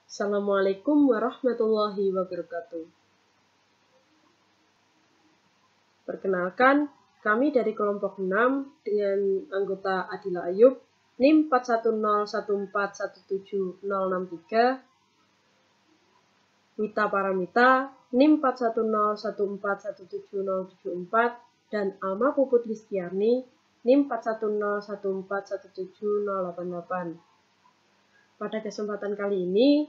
Assalamualaikum warahmatullahi wabarakatuh. Perkenalkan, kami dari kelompok 6 dengan anggota Adila Ayub, NIM 41014170063, Wita Paramita, NIM 41014170074, dan Alma Puput Listiarni, NIM 41014170088. Pada kesempatan kali ini,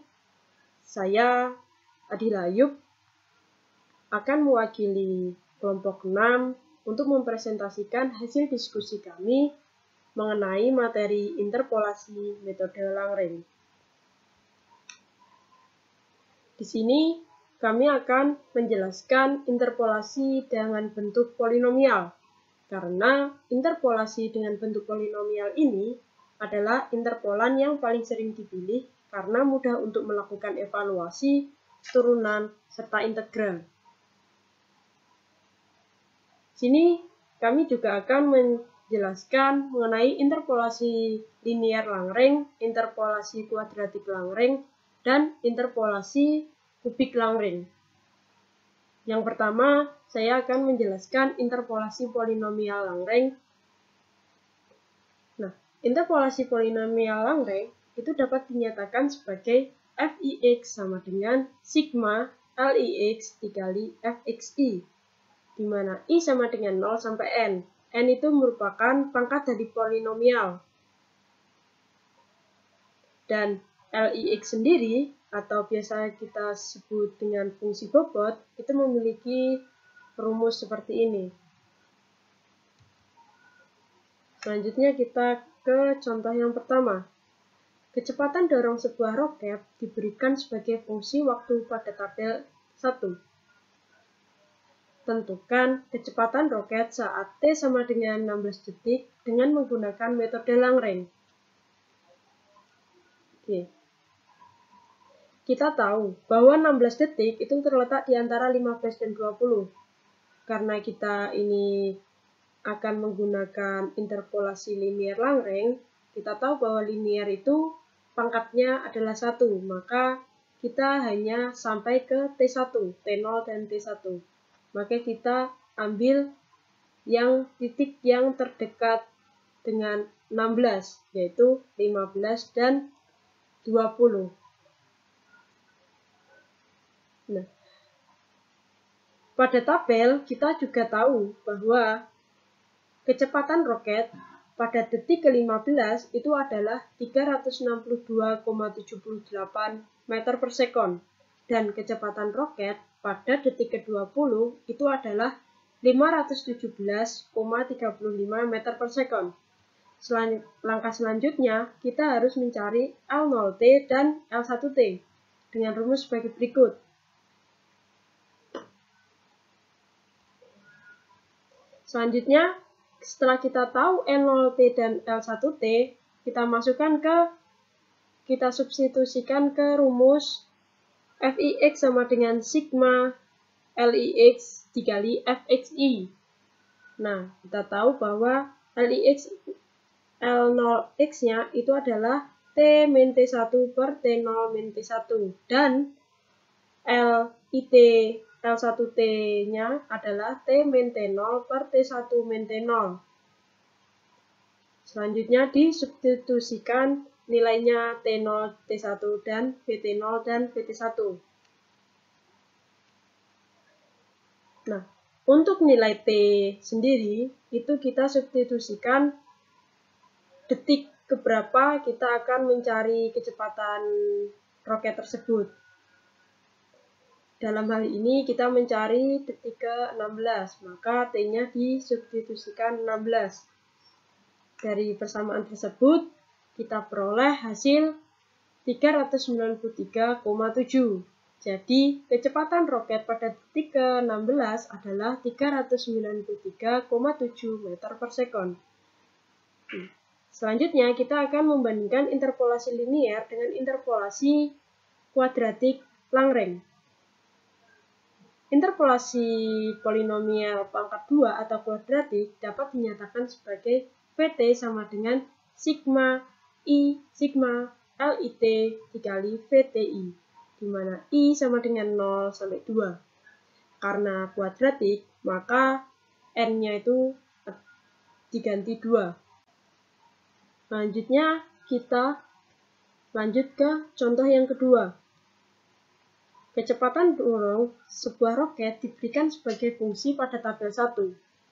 saya, Adila Ayub, akan mewakili kelompok 6 untuk mempresentasikan hasil diskusi kami mengenai materi interpolasi metode Langrengue. Di sini, kami akan menjelaskan interpolasi dengan bentuk polinomial, karena interpolasi dengan bentuk polinomial ini adalah interpolan yang paling sering dipilih karena mudah untuk melakukan evaluasi, turunan, serta integral. Sini kami juga akan menjelaskan mengenai interpolasi linier Langrengue, interpolasi kuadratik Langrengue, dan interpolasi kubik Langrengue. Yang pertama, saya akan menjelaskan interpolasi polinomial Langrengue. Nah, interpolasi polinomial Langrengue itu dapat dinyatakan sebagai f(ix) sama dengan sigma Lix dikali fxi, di mana i sama dengan 0 sampai n. N itu merupakan pangkat dari polinomial. Dan Lix sendiri, atau biasa kita sebut dengan fungsi bobot, itu memiliki rumus seperti ini. Selanjutnya kita ke contoh yang pertama. Kecepatan dorong sebuah roket diberikan sebagai fungsi waktu pada tabel 1. Tentukan kecepatan roket saat T sama dengan 16 detik dengan menggunakan metode Langrengue. Oke. Kita tahu bahwa 16 detik itu terletak di antara 15 dan 20. Karena kita ini akan menggunakan interpolasi linier Langrengue, kita tahu bahwa linier itu pangkatnya adalah 1, maka kita hanya sampai ke T1, T0 dan T1. Maka kita ambil yang titik yang terdekat dengan 16, yaitu 15 dan 20. Nah, pada tabel kita juga tahu bahwa kecepatan roket pada detik ke-15 itu adalah 362,78 meter per sekon. Dan kecepatan roket pada detik ke-20 itu adalah 517,35 meter per sekon. Langkah selanjutnya, kita harus mencari L0T dan L1T dengan rumus sebagai berikut. Selanjutnya, setelah kita tahu L0T dan L1T, kita substitusikan ke rumus Fix sama dengan sigma Lix dikali Fxi. Nah, kita tahu bahwa L0x-nya itu adalah T-T1 per T0-T1 dan L1T-nya adalah T-T0 per T1-T0. Selanjutnya disubstitusikan nilainya T0, T1 dan Pt0 dan Pt1. Nah, untuk nilai T sendiri itu kita substitusikan detik keberapa kita akan mencari kecepatan roket tersebut. Dalam hal ini kita mencari detik ke-16, maka T-nya disubstitusikan 16. Dari persamaan tersebut, kita peroleh hasil 393,7. Jadi, kecepatan roket pada detik ke-16 adalah 393,7 meter per sekon. Selanjutnya, kita akan membandingkan interpolasi linier dengan interpolasi kuadratik Langrengue. Interpolasi polinomial pangkat 2 atau kuadratik dapat dinyatakan sebagai Pt sama dengan sigma I sigma LIT dikali VTI, di mana I sama dengan 0 sampai 2. Karena kuadratik, maka N-nya itu diganti 2. Selanjutnya, kita lanjut ke contoh yang kedua. Kecepatan dorong sebuah roket diberikan sebagai fungsi pada tabel 1.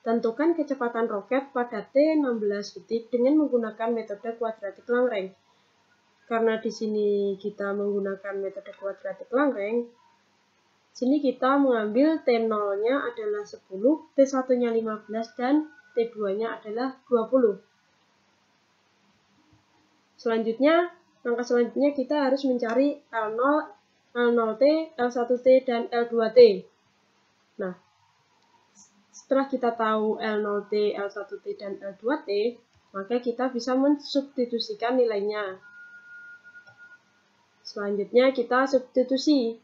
Tentukan kecepatan roket pada T16 detik dengan menggunakan metode kuadratik Lagrange. Karena di sini kita menggunakan metode kuadratik Lagrange, sini kita mengambil T0-nya adalah 10, T1-nya 15, dan T2-nya adalah 20. Langkah selanjutnya kita harus mencari L0, L0T, L1T, dan L2T. Nah, setelah kita tahu L0T, L1T, dan L2T, maka kita bisa mensubstitusikan nilainya. Selanjutnya kita substitusi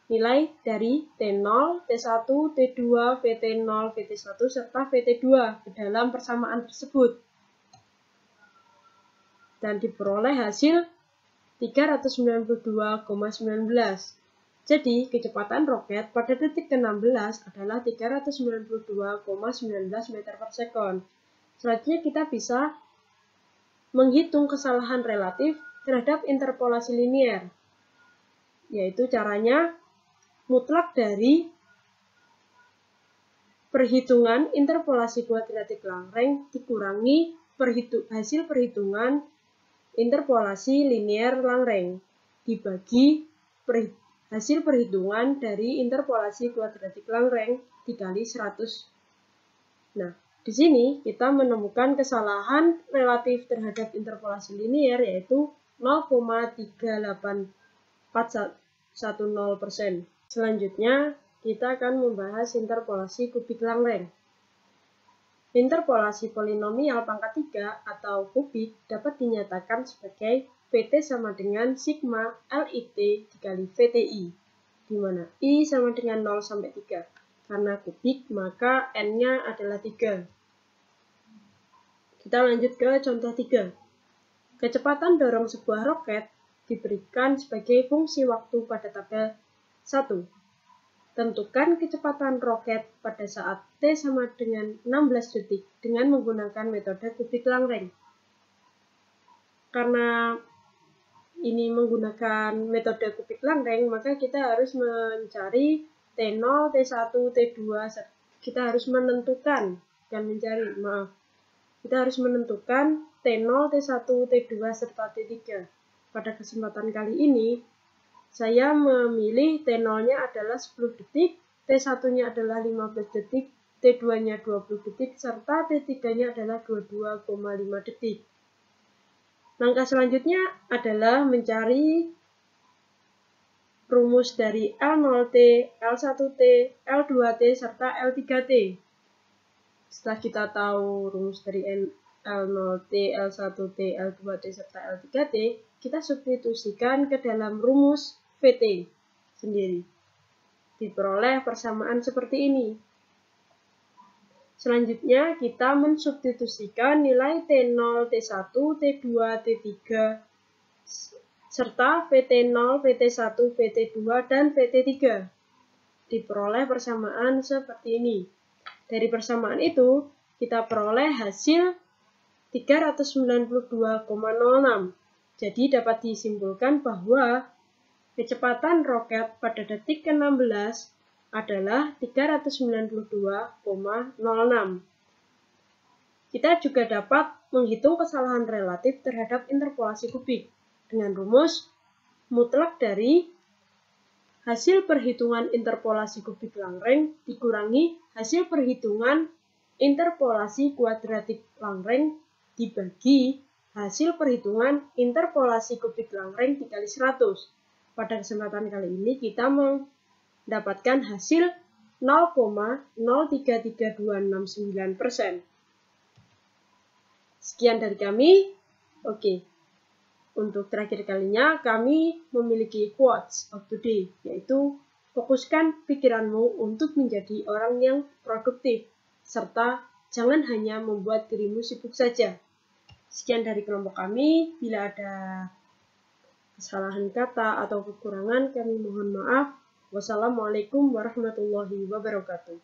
nilai dari T0, T1, T2, VT0, VT1, serta VT2 ke dalam persamaan tersebut. Dan diperoleh hasil 392,19. Jadi, kecepatan roket pada detik ke-16 adalah 392,19 meter per sekon. Selanjutnya kita bisa menghitung kesalahan relatif terhadap interpolasi linier, yaitu caranya mutlak dari perhitungan interpolasi kuadratik Lagrange dikurangi hasil perhitungan interpolasi linier Lagrange dibagi hasil perhitungan dari interpolasi kuadratik Lagrange dikali 100. Nah, di sini kita menemukan kesalahan relatif terhadap interpolasi linier yaitu 0,38410%. Selanjutnya, kita akan membahas interpolasi kubik Lagrange. Interpolasi polinomial pangkat 3 atau kubik dapat dinyatakan sebagai VT sama dengan sigma LIT dikali VTI, di mana I sama dengan 0 sampai 3. Karena kubik, maka N-nya adalah 3. Kita lanjut ke contoh 3. Kecepatan dorong sebuah roket diberikan sebagai fungsi waktu pada tabel 1. Tentukan kecepatan roket pada saat T sama dengan 16 detik dengan menggunakan metode kubik Lagrange. Karena ini menggunakan metode kubik Lagrange, maka kita harus mencari T0, T1, T2. Kita harus menentukan, kita harus menentukan T0, T1, T2, serta T3. Pada kesempatan kali ini, saya memilih T0-nya adalah 10 detik, T1-nya adalah 15 detik, T2-nya 20 detik, serta T3-nya adalah 22,5 detik. Langkah selanjutnya adalah mencari rumus dari L0T, L1T, L2T, serta L3T. Setelah kita tahu rumus dari L0T, L1T, L2T, serta L3T, kita substitusikan ke dalam rumus VT sendiri. Diperoleh persamaan seperti ini. Selanjutnya, kita mensubstitusikan nilai T0, T1, T2, T3, serta VT0, VT1, VT2, dan VT3. Diperoleh persamaan seperti ini. Dari persamaan itu, kita peroleh hasil 392,06. Jadi dapat disimpulkan bahwa kecepatan roket pada detik ke-16 adalah 392,06. Kita juga dapat menghitung kesalahan relatif terhadap interpolasi kubik dengan rumus mutlak dari hasil perhitungan interpolasi kubik Lagrange dikurangi hasil perhitungan interpolasi kuadratik Lagrange dibagi hasil perhitungan interpolasi kubik Lagrange dikali 100. Pada kesempatan kali ini kita mendapatkan hasil 0,033269%. Sekian dari kami. Oke. Untuk terakhir kalinya, kami memiliki quotes of the day, yaitu fokuskan pikiranmu untuk menjadi orang yang produktif, serta jangan hanya membuat dirimu sibuk saja. Sekian dari kelompok kami. Bila ada kesalahan kata atau kekurangan kami mohon maaf. Wassalamualaikum warahmatullahi wabarakatuh.